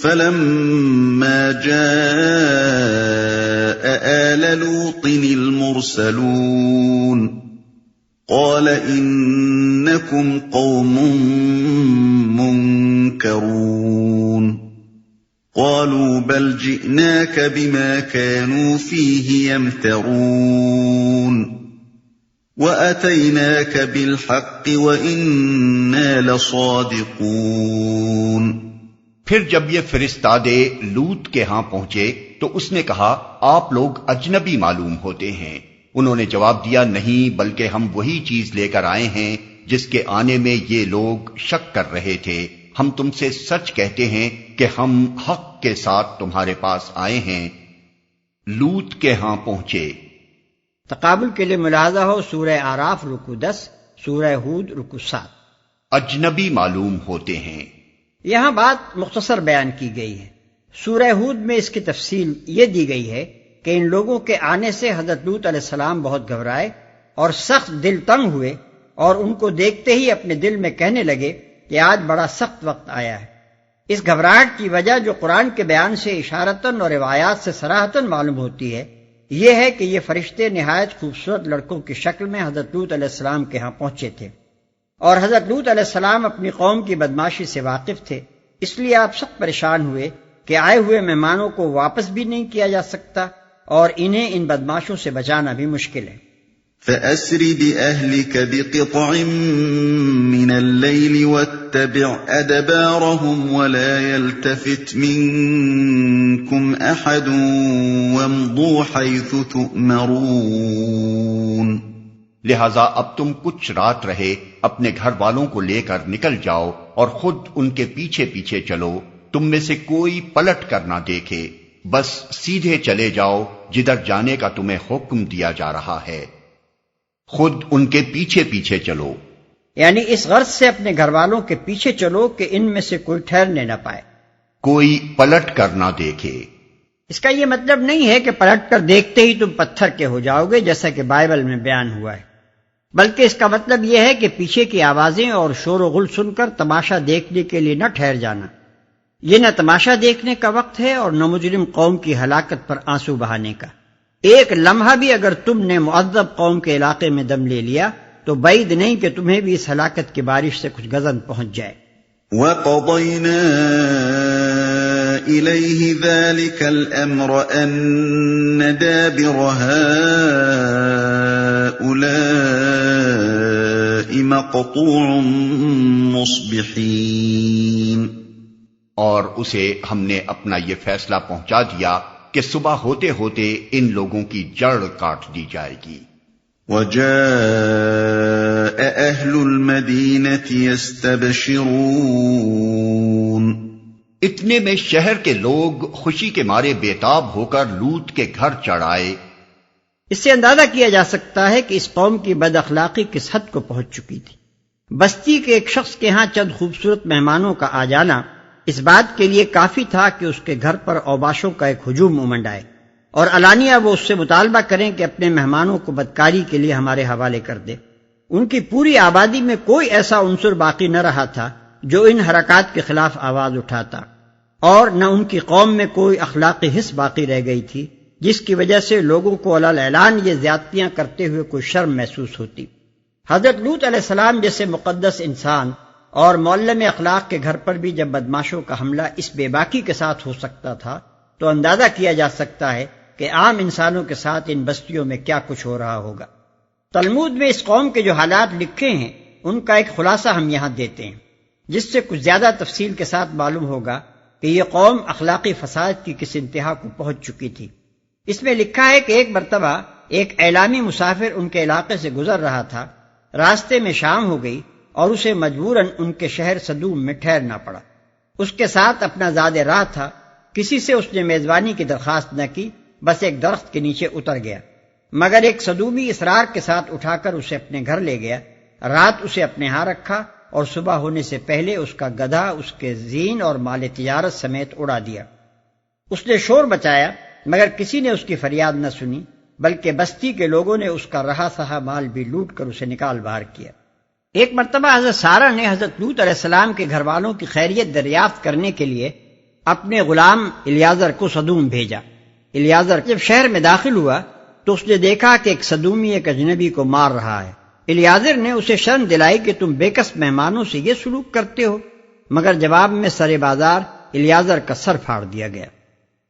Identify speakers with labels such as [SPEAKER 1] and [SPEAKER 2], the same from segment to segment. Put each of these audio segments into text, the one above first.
[SPEAKER 1] فلما جاء آل لوط المرسلون قال إنكم قوم منكرون قالوا بل جئناك بما كانوا فيه يمترون وَأَتَيْنَاكَ بِالْحَقِّ وَإِنَّا لَصَادِقُونَ۔
[SPEAKER 2] پھر جب یہ فرستادے لوط کے ہاں پہنچے تو اس نے کہا آپ لوگ اجنبی معلوم ہوتے ہیں۔ انہوں نے جواب دیا نہیں، بلکہ ہم وہی چیز لے کر آئے ہیں جس کے آنے میں یہ لوگ شک کر رہے تھے۔ ہم تم سے سچ کہتے ہیں کہ ہم حق کے ساتھ تمہارے پاس آئے ہیں۔ لوط کے ہاں پہنچے،
[SPEAKER 3] تقابل کے لیے ملاحظہ ہو سورہ اعراف رکوع 10، سورہ ہود رکوع 7۔
[SPEAKER 2] اجنبی معلوم ہوتے ہیں،
[SPEAKER 3] یہاں بات مختصر بیان کی گئی ہے۔ سورہ ہود میں اس کی تفصیل یہ دی گئی ہے کہ ان لوگوں کے آنے سے حضرت لوط علیہ السلام بہت گھبرائے اور سخت دل تنگ ہوئے، اور ان کو دیکھتے ہی اپنے دل میں کہنے لگے کہ آج بڑا سخت وقت آیا ہے۔ اس گھبراہٹ کی وجہ جو قرآن کے بیان سے اشارتاً اور روایات سے صراحتاً معلوم ہوتی ہے، یہ ہے کہ یہ فرشتے نہایت خوبصورت لڑکوں کی شکل میں حضرت لوط علیہ السلام کے ہاں پہنچے تھے، اور حضرت لوط علیہ السلام اپنی قوم کی بدماشی سے واقف تھے، اس لیے آپ سخت پریشان ہوئے کہ آئے ہوئے مہمانوں کو واپس بھی نہیں کیا جا سکتا اور انہیں ان بدماشوں سے بچانا بھی مشکل ہے۔
[SPEAKER 1] فَأَسْرِ بِأَهْلِكَ بِقِطْعٍ مِّنَ اللَّيْلِ وَاتَّبِعْ أَدْبَارَهُمْ وَلَا يَلْتَفِتْ مِنكُمْ أَحَدٌ وَامْضُوا حَيْثُ تُؤْمَرُونَ۔
[SPEAKER 2] لہذا اب تم کچھ رات رہے اپنے گھر والوں کو لے کر نکل جاؤ اور خود ان کے پیچھے پیچھے چلو، تم میں سے کوئی پلٹ کر نہ دیکھے، بس سیدھے چلے جاؤ جدھر جانے کا تمہیں حکم دیا جا رہا ہے، خود ان کے پیچھے پیچھے چلو۔
[SPEAKER 3] یعنی اس غرض سے اپنے گھر والوں کے پیچھے چلو کہ ان میں سے کوئی ٹھہرنے نہ پائے،
[SPEAKER 2] کوئی پلٹ کر نہ دیکھے۔
[SPEAKER 3] اس کا یہ مطلب نہیں ہے کہ پلٹ کر دیکھتے ہی تم پتھر کے ہو جاؤ گے جیسا کہ بائبل میں بیان ہوا ہے، بلکہ اس کا مطلب یہ ہے کہ پیچھے کی آوازیں اور شور و غل سن کر تماشا دیکھنے کے لیے نہ ٹھہر جانا۔ یہ نہ تماشا دیکھنے کا وقت ہے اور نہ مجرم قوم کی ہلاکت پر آنسو بہانے کا۔ ایک لمحہ بھی اگر تم نے معذب قوم کے علاقے میں دم لے لیا تو بعید نہیں کہ تمہیں بھی اس ہلاکت کی بارش سے کچھ غضن پہنچ جائے۔
[SPEAKER 1] وَقَضَيْنَا إِلَيْهِ ذَلِكَ الْأَمْرَ أَنَّ دَابِرَ هَٰؤُلَاءِ مَقْطُوعٌ مُصْبِحِينَ۔
[SPEAKER 2] اور اسے ہم نے اپنا یہ فیصلہ پہنچا دیا کہ صبح ہوتے ہوتے ان لوگوں کی جڑ کاٹ دی جائے گی۔
[SPEAKER 1] وَجَاءَ أَهْلُ الْمَدِينَةِ يَسْتَبْشِرُونَ۔
[SPEAKER 2] اتنے میں شہر کے لوگ خوشی کے مارے بےتاب ہو کر لوط کے گھر چڑھ آئے۔
[SPEAKER 3] اس سے اندازہ کیا جا سکتا ہے کہ اس قوم کی بد اخلاقی کس حد کو پہنچ چکی تھی۔ بستی کے ایک شخص کے ہاں چند خوبصورت مہمانوں کا آ جانا اس بات کے لیے کافی تھا کہ اس کے گھر پر اوباشوں کا ایک ہجوم امنڈ آئے اور علانیہ وہ اس سے مطالبہ کریں کہ اپنے مہمانوں کو بدکاری کے لیے ہمارے حوالے کر دے۔ ان کی پوری آبادی میں کوئی ایسا عنصر باقی نہ رہا تھا جو ان حرکات کے خلاف آواز اٹھاتا، اور نہ ان کی قوم میں کوئی اخلاقی حس باقی رہ گئی تھی جس کی وجہ سے لوگوں کو علی اعلان یہ زیادتیاں کرتے ہوئے کوئی شرم محسوس ہوتی۔ حضرت لوط علیہ السلام جیسے مقدس انسان اور معلم اخلاق کے گھر پر بھی جب بدماشوں کا حملہ اس بے باکی کے ساتھ ہو سکتا تھا تو اندازہ کیا جا سکتا ہے کہ عام انسانوں کے ساتھ ان بستیوں میں کیا کچھ ہو رہا ہوگا۔ تلمود میں اس قوم کے جو حالات لکھے ہیں ان کا ایک خلاصہ ہم یہاں دیتے ہیں، جس سے کچھ زیادہ تفصیل کے ساتھ معلوم ہوگا کہ یہ قوم اخلاقی فساد کی کس انتہا کو پہنچ چکی تھی۔ اس میں لکھا ہے کہ ایک مرتبہ ایک اعلامی مسافر ان کے علاقے سے گزر رہا تھا، راستے میں شام ہو گئی اور اسے مجبوراً ان کے شہر صدوم میں ٹھہرنا پڑا۔ اس کے ساتھ اپنا زاد راہ تھا، کسی سے اس نے میزبانی کی درخواست نہ کی، بس ایک درخت کے نیچے اتر گیا، مگر ایک صدومی اصرار کے ساتھ اٹھا کر اسے اپنے گھر لے گیا، رات اسے اپنے ہاں رکھا اور صبح ہونے سے پہلے اس کا گدھا اس کے زین اور مال تجارت سمیت اڑا دیا۔ اس نے شور بچایا مگر کسی نے اس کی فریاد نہ سنی، بلکہ بستی کے لوگوں نے اس کا رہا سہا مال بھی لوٹ کر اسے نکال باہر کیا۔ ایک مرتبہ حضرت سارہ نے حضرت لوط علیہ السلام کے گھر والوں کی خیریت دریافت کرنے کے لیے اپنے غلام الیازر کو صدوم بھیجا۔ الیازر جب شہر میں داخل ہوا تو اس نے دیکھا کہ ایک صدومی ایک اجنبی کو مار رہا ہے۔ الیازر نے اسے شرم دلائی کہ تم بےکس مہمانوں سے یہ سلوک کرتے ہو، مگر جواب میں سر بازار الیازر کا سر پھاڑ دیا گیا۔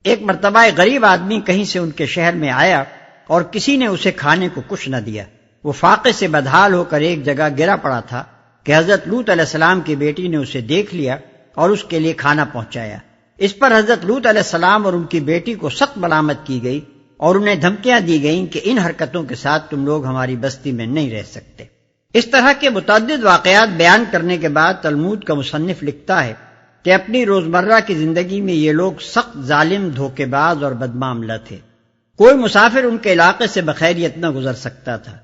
[SPEAKER 3] ایک مرتبہ ایک غریب آدمی کہیں سے ان کے شہر میں آیا اور کسی نے اسے کھانے کو کچھ نہ دیا۔ وہ فاقے سے بدحال ہو کر ایک جگہ گرا پڑا تھا کہ حضرت لوط علیہ السلام کی بیٹی نے اسے دیکھ لیا اور اس کے لیے کھانا پہنچایا۔ اس پر حضرت لوط علیہ السلام اور ان کی بیٹی کو سخت ملامت کی گئی اور انہیں دھمکیاں دی گئیں کہ ان حرکتوں کے ساتھ تم لوگ ہماری بستی میں نہیں رہ سکتے۔ اس طرح کے متعدد واقعات بیان کرنے کے بعد تلمود کا مصنف لکھتا ہے کہ اپنی روزمرہ کی زندگی میں یہ لوگ سخت ظالم، دھوکے باز اور بدمعاملہ تھے۔ کوئی مسافر ان کے علاقے سے بخیریت نہ گزر سکتا تھا،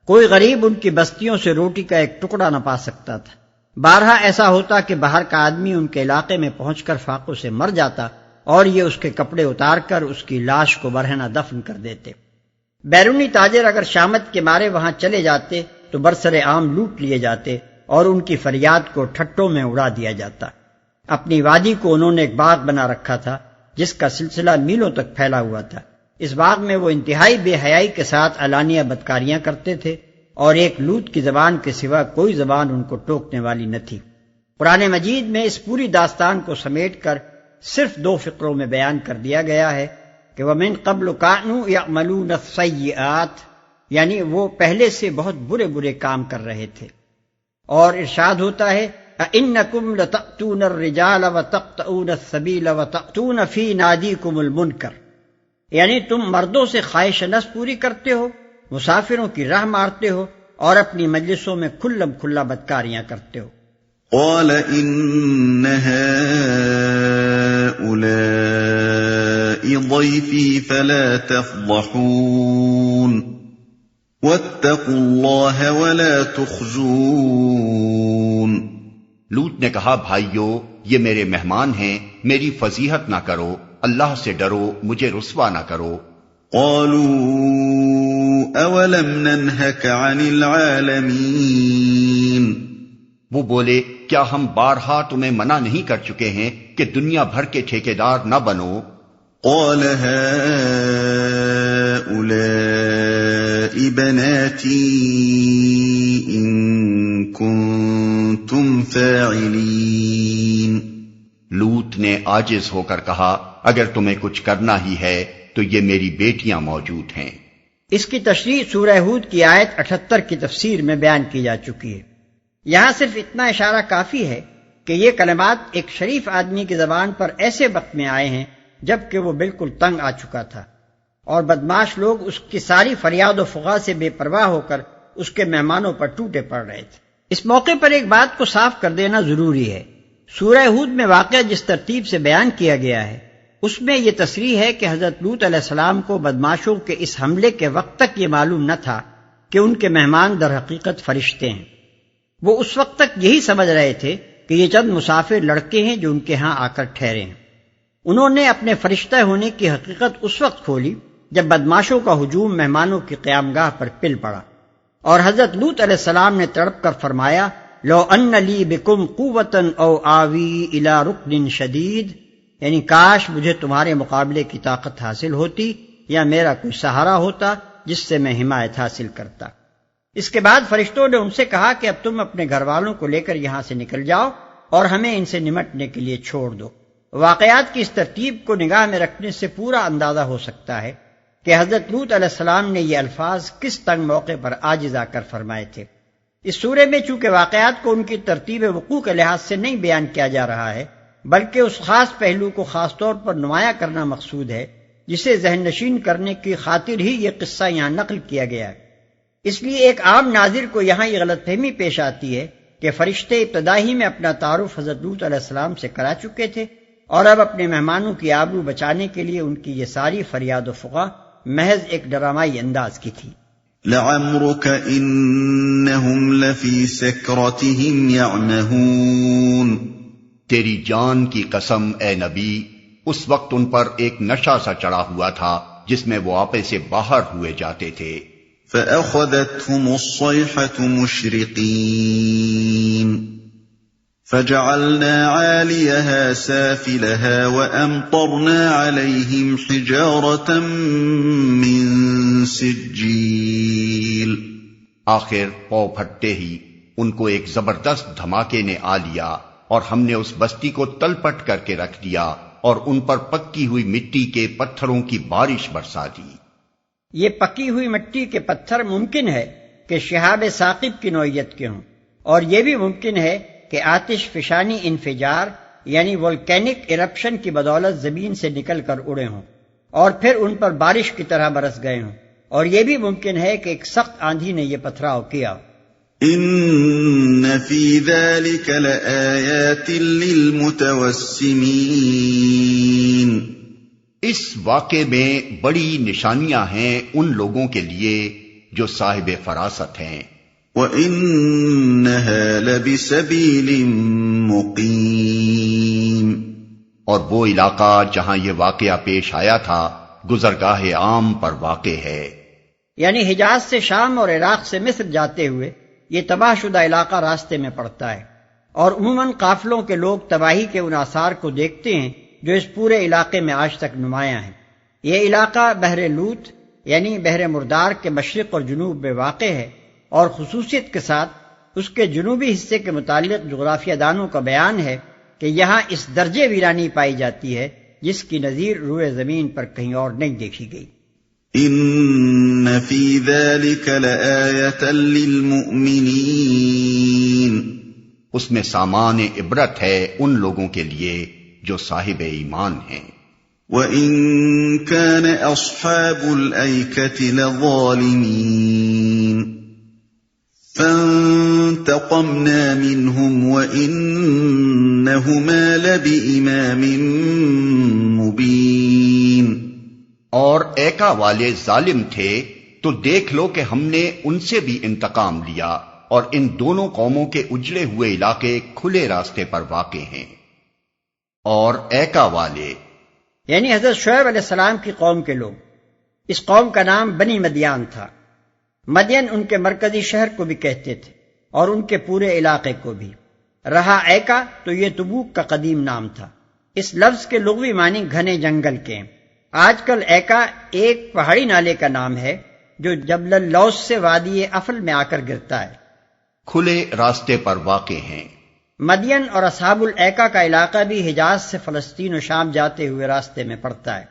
[SPEAKER 3] کوئی غریب ان کی بستیوں سے روٹی کا ایک ٹکڑا نہ پا سکتا تھا۔ بارہا ایسا ہوتا کہ باہر کا آدمی ان کے علاقے میں پہنچ کر فاقوں سے مر جاتا اور یہ اس کے کپڑے اتار کر اس کی لاش کو برہنہ دفن کر دیتے۔ بیرونی تاجر اگر شامت کے مارے وہاں چلے جاتے تو برسر عام لوٹ لیے جاتے اور ان کی فریاد کو ٹھٹوں میں اڑا دیا جاتا۔ اپنی وادی کو انہوں نے ایک باغ بنا رکھا تھا جس کا سلسلہ میلوں تک پھیلا ہوا تھا۔ اس باغ میں وہ انتہائی بے حیائی کے ساتھ علانیہ بدکاریاں کرتے تھے اور ایک لوط کی زبان کے سوا کوئی زبان ان کو ٹوکنے والی نہ تھی۔ قرآن مجید میں اس پوری داستان کو سمیٹ کر صرف 2 فقروں میں بیان کر دیا گیا ہے کہ وَمِن قَبْلُ كَانُوا يَعْمَلُونَ السَّيِّئَاتِ، یعنی وہ پہلے سے بہت برے برے کام کر رہے تھے۔ اور ارشاد ہوتا ہے أَإِنَّكُمْ لَتَأْتُونَ الرِّجَالَ وَتَقْطَعُونَ السَّبِيلَ وَتَأْتُونَ فِي نَادِيكُمُ الْمُنْكَرَ، یعنی تم مردوں سے خواہش نفس پوری کرتے ہو، مسافروں کی راہ مارتے ہو اور اپنی مجلسوں میں کھلم کھلا بدکاریاں کرتے ہو۔
[SPEAKER 1] قال إن هؤلاء ضيفي فلا تفضحون واتقوا الله ولا تخزون۔
[SPEAKER 2] لوط نے کہا بھائیو یہ میرے مہمان ہیں، میری فضیحت نہ کرو، اللہ سے ڈرو، مجھے رسوا نہ کرو۔
[SPEAKER 1] قالوا اولم ننهك عن العالمين،
[SPEAKER 2] وہ بولے کیا ہم بارہا تمہیں منع نہیں کر چکے ہیں کہ دنیا بھر کے ٹھیکیدار نہ بنو؟
[SPEAKER 1] قال هؤلاء بناتي إن كنتم فاعلين۔
[SPEAKER 2] لوط نے عاجز ہو کر کہا اگر تمہیں کچھ کرنا ہی ہے تو یہ میری بیٹیاں موجود ہیں۔
[SPEAKER 3] اس کی تشریح سورہ ہود کی آیت 78 کی تفسیر میں بیان کی جا چکی ہے۔ یہاں صرف اتنا اشارہ کافی ہے کہ یہ کلمات ایک شریف آدمی کی زبان پر ایسے وقت میں آئے ہیں جبکہ وہ بالکل تنگ آ چکا تھا اور بدماش لوگ اس کی ساری فریاد و فغاں سے بے پرواہ ہو کر اس کے مہمانوں پر ٹوٹے پڑ رہے تھے۔ اس موقع پر ایک بات کو صاف کر دینا ضروری ہے، سورہ ہود میں واقعہ جس ترتیب سے بیان کیا گیا ہے اس میں یہ تصریح ہے کہ حضرت لوط علیہ السلام کو بدماشوں کے اس حملے کے وقت تک یہ معلوم نہ تھا کہ ان کے مہمان در حقیقت فرشتے ہیں۔ وہ اس وقت تک یہی سمجھ رہے تھے کہ یہ چند مسافر لڑکے ہیں جو ان کے ہاں آ کر ٹھہرے ہیں۔ انہوں نے اپنے فرشتہ ہونے کی حقیقت اس وقت کھولی جب بدماشوں کا ہجوم مہمانوں کی قیام گاہ پر پل پڑا اور حضرت لوط علیہ السلام نے تڑپ کر فرمایا لو ان لی بکم قوۃ او آوی الی رکن شدید، یعنی کاش مجھے تمہارے مقابلے کی طاقت حاصل ہوتی یا میرا کوئی سہارا ہوتا جس سے میں حمایت حاصل کرتا۔ اس کے بعد فرشتوں نے ان سے کہا کہ اب تم اپنے گھر والوں کو لے کر یہاں سے نکل جاؤ اور ہمیں ان سے نمٹنے کے لیے چھوڑ دو۔ واقعات کی اس ترتیب کو نگاہ میں رکھنے سے پورا اندازہ ہو سکتا ہے کہ حضرت لوط علیہ السلام نے یہ الفاظ کس تنگ موقع پر عاجز آ کر فرمائے تھے۔ اس سورے میں چونکہ واقعات کو ان کی ترتیب وقوع کے لحاظ سے نہیں بیان کیا جا رہا ہے بلکہ اس خاص پہلو کو خاص طور پر نمایاں کرنا مقصود ہے جسے ذہن نشین کرنے کی خاطر ہی یہ قصہ یہاں نقل کیا گیا ہے۔ اس لیے ایک عام ناظر کو یہاں یہ غلط فہمی پیش آتی ہے کہ فرشتے ابتدا ہی میں اپنا تعارف حضرت لوط علیہ السلام سے کرا چکے تھے اور اب اپنے مہمانوں کی آبرو بچانے کے لیے ان کی یہ ساری فریاد و فغاں محض ایک ڈرامائی انداز کی تھی۔
[SPEAKER 1] لعمرك انہم لفی سکرتہم یعمہون،
[SPEAKER 2] تیری جان کی قسم اے نبی اس وقت ان پر ایک نشہ سا چڑھا ہوا تھا جس میں وہ آپے سے باہر ہوئے جاتے تھے۔
[SPEAKER 1] فأخذتهم الصيحة مشرقين فجعلنا عاليها سافلها وأمطرنا عليهم حجارة من سجيل.
[SPEAKER 2] آخر پو پھٹتے ہی ان کو ایک زبردست دھماکے نے آ لیا اور ہم نے اس بستی کو تل پٹ کر کے رکھ دیا اور ان پر پکی ہوئی مٹی کے پتھروں کی بارش برسا دی.
[SPEAKER 3] یہ پکی ہوئی مٹی کے پتھر ممکن ہے کہ شہاب ثاقب کی نوعیت کے ہوں، اور یہ بھی ممکن ہے کہ آتش فشانی انفجار یعنی والکینک ایرپشن کی بدولت زمین سے نکل کر اڑے ہوں اور پھر ان پر بارش کی طرح برس گئے ہوں، اور یہ بھی ممکن ہے کہ ایک سخت آندھی نے یہ پتھراؤ کیا.
[SPEAKER 1] ان فی ذلک لآیات للمتوسمین.
[SPEAKER 2] اس واقعے میں بڑی نشانیاں ہیں ان لوگوں کے لیے جو صاحب فراست ہیں.
[SPEAKER 1] وَإِنَّهَا لَبِسَبِيلٍ مُقِيمٍ.
[SPEAKER 2] اور وہ علاقہ جہاں یہ واقعہ پیش آیا تھا گزرگاہ عام پر واقع ہے.
[SPEAKER 3] یعنی حجاز سے شام اور عراق سے مصر جاتے ہوئے یہ تباہ شدہ علاقہ راستے میں پڑتا ہے، اور عموماً قافلوں کے لوگ تباہی کے ان آثار کو دیکھتے ہیں جو اس پورے علاقے میں آج تک نمایاں ہیں. یہ علاقہ بحر لوط یعنی بحر مردار کے مشرق اور جنوب میں واقع ہے، اور خصوصیت کے ساتھ اس کے جنوبی حصے کے متعلق جغرافیہ دانوں کا بیان ہے کہ یہاں اس درجے ویرانی پائی جاتی ہے جس کی نظیر روئے زمین پر کہیں اور نہیں دیکھی گئی.
[SPEAKER 1] ان فی ذلک لآیۃ للمؤمنین.
[SPEAKER 2] اس میں سامان عبرت ہے ان لوگوں کے لیے جو صاحب ایمان ہیں.
[SPEAKER 1] وَإِن كَانَ أَصْحَابُ الْأَيْكَةِ لَظَالِمِينَ فَانْتَقَمْنَا مِنْهُمْ وَإِنَّهُمَا لَبِإِمَامٍ مُبِينٍ.
[SPEAKER 2] اور ایکا والے ظالم تھے تو دیکھ لو کہ ہم نے ان سے بھی انتقام لیا، اور ان دونوں قوموں کے اجڑے ہوئے علاقے کھلے راستے پر واقع ہیں. اور ایکا والے
[SPEAKER 3] یعنی حضرت شعیب علیہ السلام کی قوم کے لوگ. اس قوم کا نام بنی مدیان تھا. مدین ان کے مرکزی شہر کو بھی کہتے تھے اور ان کے پورے علاقے کو بھی. رہا ایکا تو یہ تبوک کا قدیم نام تھا. اس لفظ کے لغوی معنی گھنے جنگل کے ہیں. آج کل ایکا ایک پہاڑی نالے کا نام ہے جو جبل اللوث سے وادی افل میں آ کر گرتا ہے.
[SPEAKER 2] کھلے راستے پر واقع ہیں.
[SPEAKER 3] مدین اور اصحاب الایکا کا علاقہ بھی حجاز سے فلسطین و شام جاتے ہوئے راستے میں پڑتا ہے.